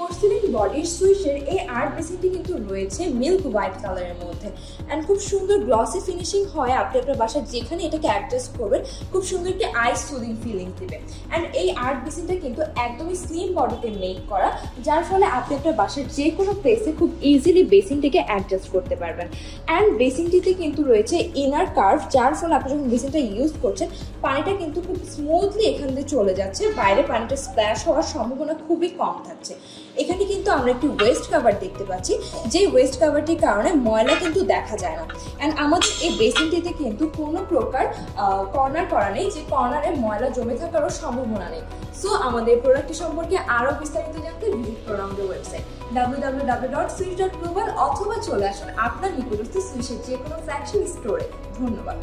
পোর্সিলেন বডির সুইশের এই আর্ট বেসিনটি কিন্তু রয়েছে মিল্ক হোয়াইট কালারের মধ্যে অ্যান্ড খুব সুন্দর গ্লসি ফিনিশিং হয়। আপনি আপনার বাসার যেখানে এটাকে অ্যাডজাস্ট করবেন খুব সুন্দর একটি আইস সুদিং ফিলিং দিবে। অ্যান্ড এই আর্ট বেসিনটা কিন্তু একদমই স্লিম বডিতে মেক করা, যার ফলে আপনি আপনার বাসার যে কোনো প্লেসে খুব ইজিলি বেসিনটিকে অ্যাডজাস্ট করতে পারবেন। অ্যান্ড বেসিনটিতে কিন্তু রয়েছে ইনার কার্ভ, যার ফলে আপনি যখন বেসিনটা ইউজ করছেন পানিটা কিন্তু খুব স্মুথলি এখান দিয়ে চলে যাচ্ছে, বাইরে পানিটা স্প্ল্যাশ হওয়ার সম্ভাবনা খুবই কম থাকছে। এখানে কিন্তু আমরা একটি ওয়েস্ট কাভার দেখতে পাচ্ছি, যে ওয়েস্ট কাভারটির কারণে ময়লা কিন্তু দেখা যায় না। অ্যান্ড আমাদের এই বেসিনটিতে কিন্তু কোনো প্রকার কর্নার করা নেই, যে কর্নারে ময়লা জমে থাকারও সম্ভাবনা নেই। সো আমাদের প্রোডাক্টটি সম্পর্কে আরও বিস্তারিত জানতে ভিজিট করুন আমাদের ওয়েবসাইট www.swish.global অথবা চলে আসুন আপনার নিকটস্থ সুইশের যে কোনো ফ্ল্যাগশিপ স্টোরে। ধন্যবাদ।